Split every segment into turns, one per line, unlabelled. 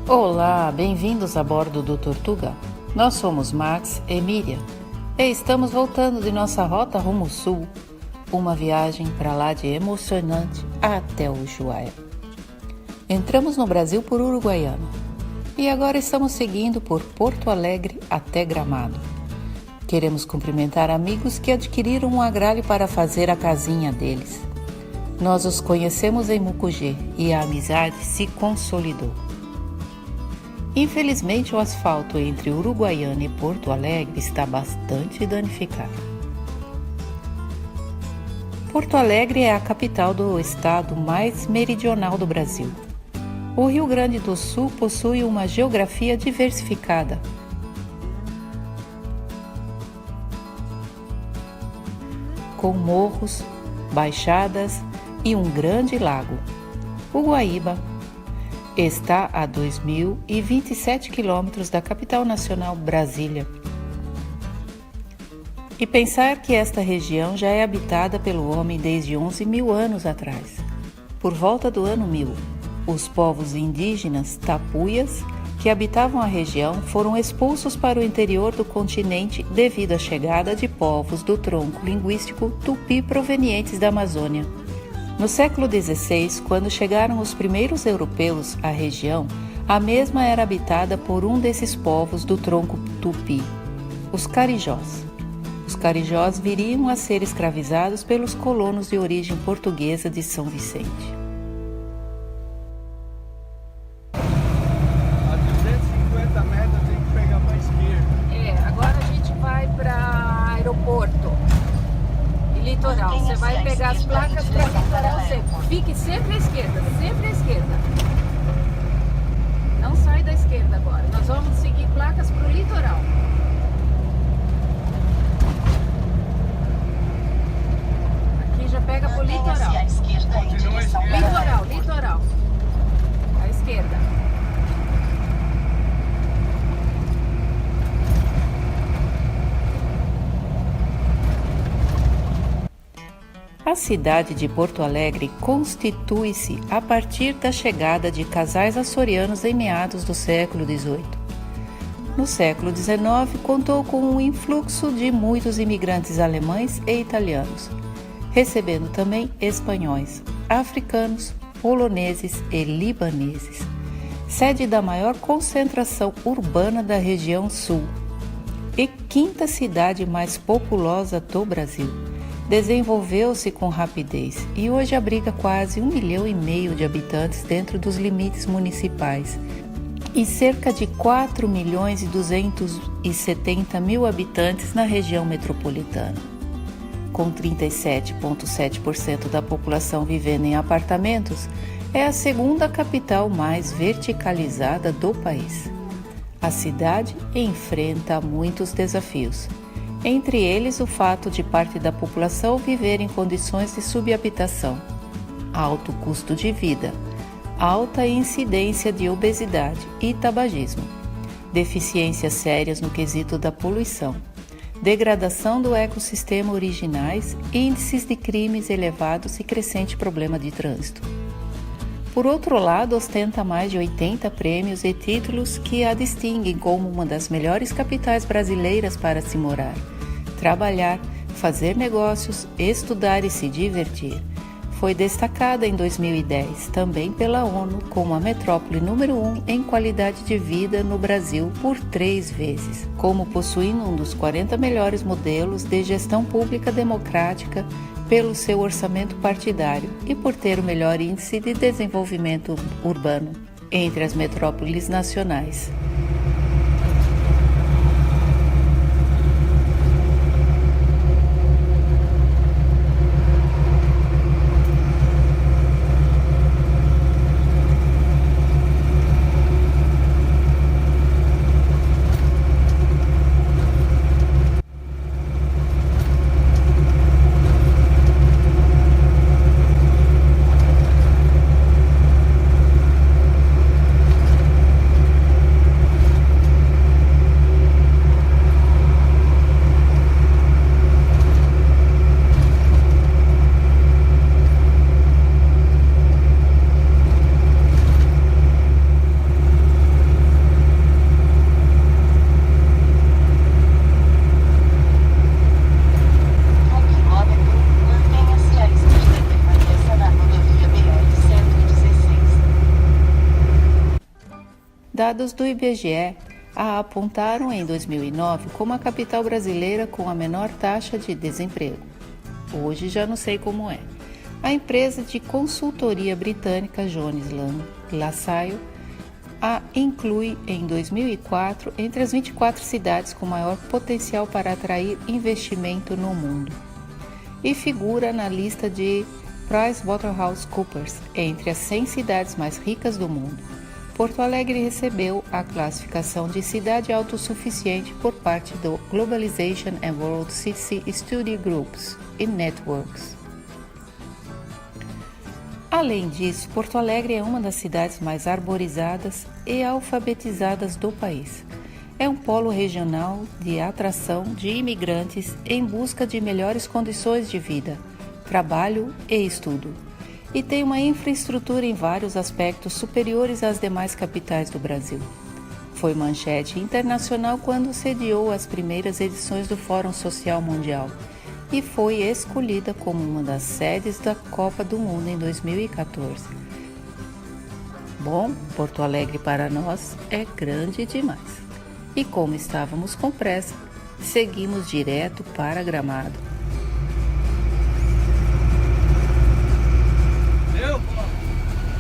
Olá, bem-vindos a bordo do Tortuga. Nós somos Max e Miriam e estamos voltando de nossa rota rumo sul, uma viagem para lá de emocionante até o Ushuaia. Entramos no Brasil por Uruguaiana e agora estamos seguindo por Porto Alegre até Gramado. Queremos cumprimentar amigos que adquiriram um agrálio para fazer a casinha deles. Nós os conhecemos em Mucugê e a amizade se consolidou. Infelizmente, o asfalto entre Uruguaiana e Porto Alegre está bastante danificado. Porto Alegre é a capital do estado mais meridional do Brasil. O Rio Grande do Sul possui uma geografia diversificada. Com morros, baixadas e um grande lago. O Guaíba está a 2.027 quilômetros da capital nacional Brasília. E pensar que esta região já é habitada pelo homem desde 11.000 anos atrás. Por volta do ano 1000, os povos indígenas tapuias que habitavam a região foram expulsos para o interior do continente devido à chegada de povos do tronco linguístico tupi provenientes da Amazônia. No século XVI, quando chegaram os primeiros europeus à região, a mesma era habitada por um desses povos do tronco tupi, os carijós. Os carijós viriam a ser escravizados pelos colonos de origem portuguesa de São Vicente.
A 250 metros tem que pegar para a esquerda.
Agora a gente vai para aeroporto. Litoral, você vai pegar as placas para litoral sempre. Fique sempre à esquerda, sempre à esquerda. Não sai da esquerda agora. Nós vamos seguir placas para o litoral. Aqui já pega para o litoral.
Continua à esquerda.
Litoral. À esquerda.
A cidade de Porto Alegre constitui-se a partir da chegada de casais açorianos em meados do século XVIII. No século XIX, contou com um influxo de muitos imigrantes alemães e italianos, recebendo também espanhóis, africanos, poloneses e libaneses, sede da maior concentração urbana da região sul e quinta cidade mais populosa do Brasil. Desenvolveu-se com rapidez e hoje abriga quase 1,5 milhão de habitantes dentro dos limites municipais e cerca de 4.270.000 habitantes na região metropolitana. Com 37,7% da população vivendo em apartamentos, é a segunda capital mais verticalizada do país. A cidade enfrenta muitos desafios. Entre eles, o fato de parte da população viver em condições de subhabitação, alto custo de vida, alta incidência de obesidade e tabagismo, deficiências sérias no quesito da poluição, degradação do ecossistema originais, índices de crimes elevados e crescente problema de trânsito. Por outro lado, ostenta mais de 80 prêmios e títulos que a distinguem como uma das melhores capitais brasileiras para se morar, trabalhar, fazer negócios, estudar e se divertir. Foi destacada em 2010 também pela ONU como a metrópole número 1 em qualidade de vida no Brasil por 3 vezes, como possuindo um dos 40 melhores modelos de gestão pública democrática pelo seu orçamento partidário e por ter o melhor índice de desenvolvimento urbano entre as metrópoles nacionais. Dados do IBGE a apontaram em 2009 como a capital brasileira com a menor taxa de desemprego. Hoje já não sei como é. A empresa de consultoria britânica Jones Lang LaSalle a inclui em 2004 entre as 24 cidades com maior potencial para atrair investimento no mundo e figura na lista de PricewaterhouseCoopers entre as 100 cidades mais ricas do mundo. Porto Alegre recebeu a classificação de cidade autossuficiente por parte do Globalization and World City Study Groups e Networks. Além disso, Porto Alegre é uma das cidades mais arborizadas e alfabetizadas do país. É um polo regional de atração de imigrantes em busca de melhores condições de vida, trabalho e estudo. E tem uma infraestrutura em vários aspectos superiores às demais capitais do Brasil. Foi manchete internacional quando sediou as primeiras edições do Fórum Social Mundial e foi escolhida como uma das sedes da Copa do Mundo em 2014. Bom, Porto Alegre para nós é grande demais. E como estávamos com pressa, seguimos direto para Gramado.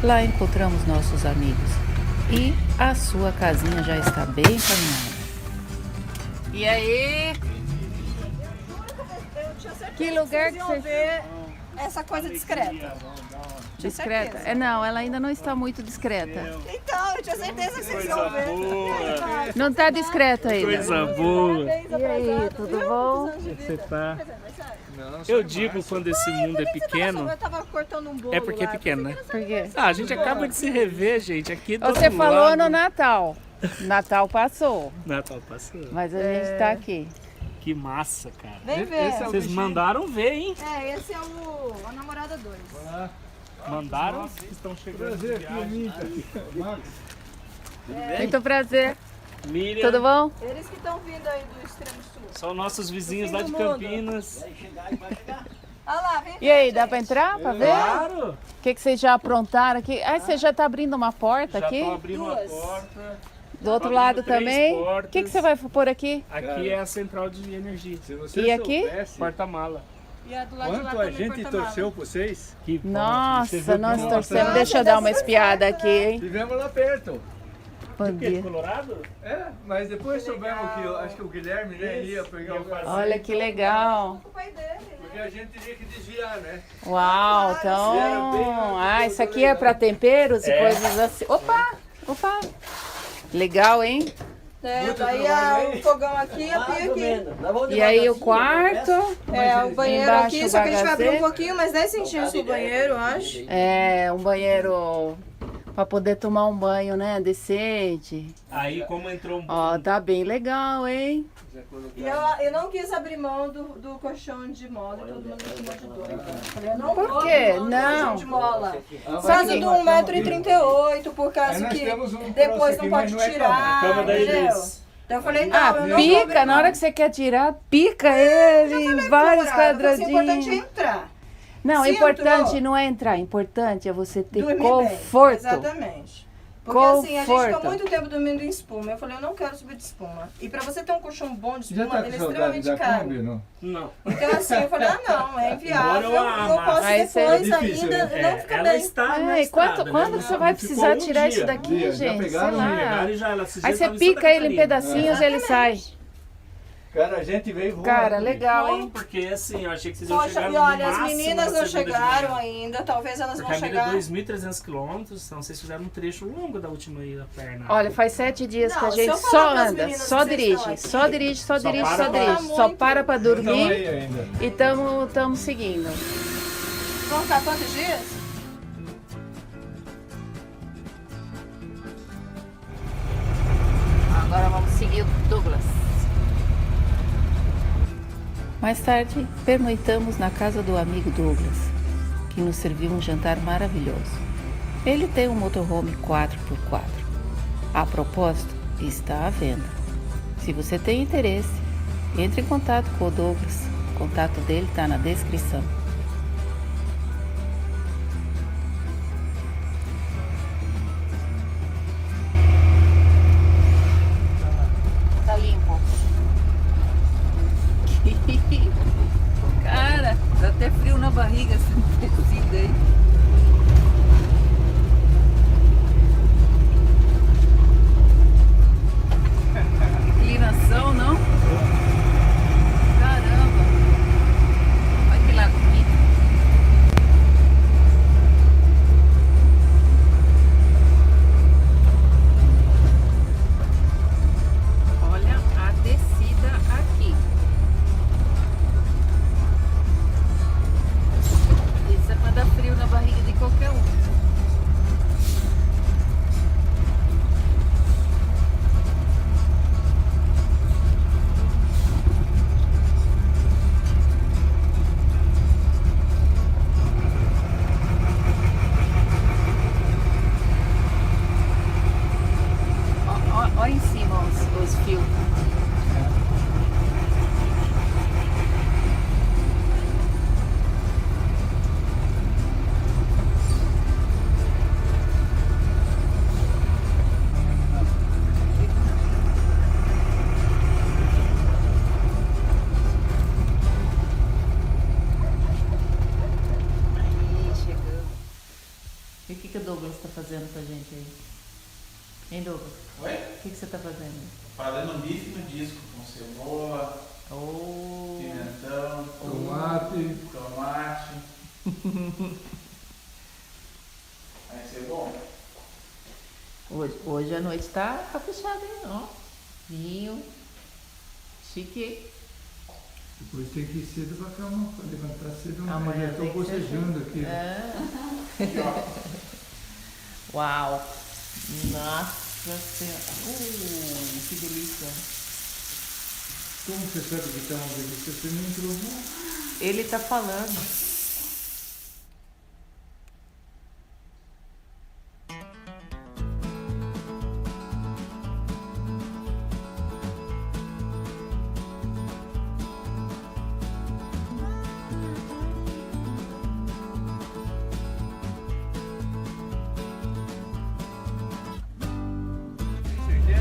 Lá encontramos nossos amigos e a sua casinha já está bem encaminhada. E aí? Que lugar que você
vê essa coisa discreta?
discreta? Não, ela ainda não está muito discreta.
Então, eu tinha certeza que vocês iam ver.
Não está discreta ainda.
Coisa boa.
E aí, tudo bom?
Você tá... Eu digo quando esse mundo é pequeno,
Eu tava cortando um bolo
é porque é
lá.
pequeno, né?
Por quê?
Ah, a gente acaba de se rever, gente, aqui do
Você
outro
falou
lado.
no Natal. Natal passou,
Natal passou.
mas a gente está aqui.
Que massa, cara.
Vem ver.
Vocês mandaram ver, hein?
Esse é a namorada 2.
Mandaram? Estão chegando.
Prazer aqui, Anitta. Max.
Muito prazer.
Miriam,
Tudo bom?
Eles que estão vindo aí do extremo sul.
são nossos vizinhos lá de
do mundo.
Campinas.
Olha lá, vem
E aí, dá para entrar para ver?
Claro!
O que vocês já aprontaram aqui? Ah, você já está abrindo uma porta
Já
aqui?
estão abrindo uma
Duas.
porta.
Do outro
abrindo
lado
3
também? O
portas.
que você vai pôr aqui?
Aqui é a central de energia.
Se você
E aqui?
soubesse
Porta-mala.
E a do lado de lá
quanto a
também
gente
porta-mala.
torceu por vocês,
Que Você
Nossa,
viu
nós
que-
torcemos. Deixa eu dar uma espiada aqui, hein?
tivemos lá perto.
Bom
Que é
dia.
Colorado?
É, mas depois soubemos que, acho que o Guilherme né, ia pegar o carro.
Olha que legal.
O pai dele, né?
Porque a gente teria que desviar, né?
Uau, então... Ah, isso aqui é para temperos e coisas assim. Opa, opa. Legal, hein?
Daí o fogão aqui e a pia aqui.
E aí o quarto,
O banheiro
Embaixo
aqui,
o
só que a gente vai abrir
bagaceiro.
um pouquinho, mais 10 centímetros do banheiro, eu acho.
é um banheiro para poder tomar um banho, né, decente.
Aí como entrou um
Ó, tá bem legal, hein?
E eu não quis abrir mão do colchão de mola e todo mundo chamou de doido. Falei, eu não
Por
vou
quê?
abrir mão do
Não.
colchão de mola. Por
Só
causa
que-
do 1,38 m, por
Aí
causa
nós
que
temos um
depois
troço
não
aqui,
pode
mas não é
tirar,
cama da
entendeu?
Elis.
Então eu falei, não,
Ah,
eu não vou
pica,
abrir
na hora
mão.
que você quer tirar, pica ele, vários
Namorado, o importante é
quadradinhos.
entrar.
Não,
Se
importante
entrou,
não é entrar, importante é você ter
dormir
conforto.
bem. Exatamente. Porque assim, a gente
Conforto.
ficou muito tempo dormindo em espuma. Eu falei, eu não quero subir de espuma. E pra você ter um colchão bom de
Já
espuma,
tá com
ele é
saudade
extremamente
da
caro.
Kombi, não?
Não.
Então assim, eu falei, não, é inviável.
Embora eu
Eu posso
Aí você-
depois
É difícil,
ainda
né?
não ficar
ela
bem.
está na
Ai,
estrada, né?
quando
Não-
que você vai
não
precisar
ficou um
tirar isso
dia.
daqui,
Já
gente? Sei
pegaram,
lá.
Pegaram e já, ela se
Aí
já
você
tava em Santa
pica ele em
Catarina.
pedacinhos e ele sai.
Cara, a gente veio voando.
Cara, legal,
Não,
hein?
porque assim, eu achei que vocês iam
Poxa,
chegar
e
no
olha, as
máximo
meninas
na
não
segunda de
chegaram
manhã.
ainda, talvez elas
Porque
vão
a Miriam é
chegar.
2.300 quilômetros, então vocês fizeram um trecho longo da última ida a perna.
Olha, faz 7 dias que
Não,
a
se eu
gente
falar
só
pras
anda,
meninas
só
que vocês
dirige,
estão aqui,
só dirige, só dirige,
para
só
pra
dirige.
muito.
Só para pra
Estão
dormir
aí ainda.
e tamo seguindo.
Vão ficar quantos dias?
Agora vamos seguir o Douglas. Mais tarde, pernoitamos na casa do amigo Douglas, que nos serviu um jantar maravilhoso. Ele tem um motorhome 4x4. A propósito, está à venda. Se você tem interesse, entre em contato com o Douglas. O contato dele está na descrição. fazendo com a gente aí? Hein, Douglas?
Oi?
O que você tá fazendo?
Fazendo um bife no disco com cebola, pimentão, tomate. Vai ser bom.
Hoje a noite tá caprichada, hein? Ó, vinho, chique.
Depois tem que ir cedo pra levantar cedo.
Amanhã
eu tô
tem que ser
bocejando
cedo.
aqui.
Aqui, ó.
Uau! Nossa Senhora! Que delícia!
Como você sabe que tá uma delícia? Você nem provou?
Ele tá falando.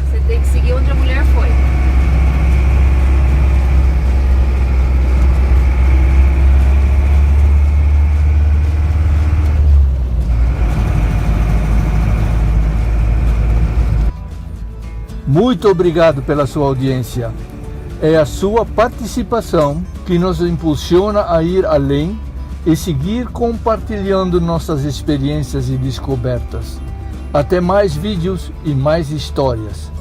Você tem que seguir onde a mulher foi.
Muito obrigado pela sua audiência. É a sua participação que nos impulsiona a ir além e seguir compartilhando nossas experiências e descobertas. Até mais vídeos e mais histórias.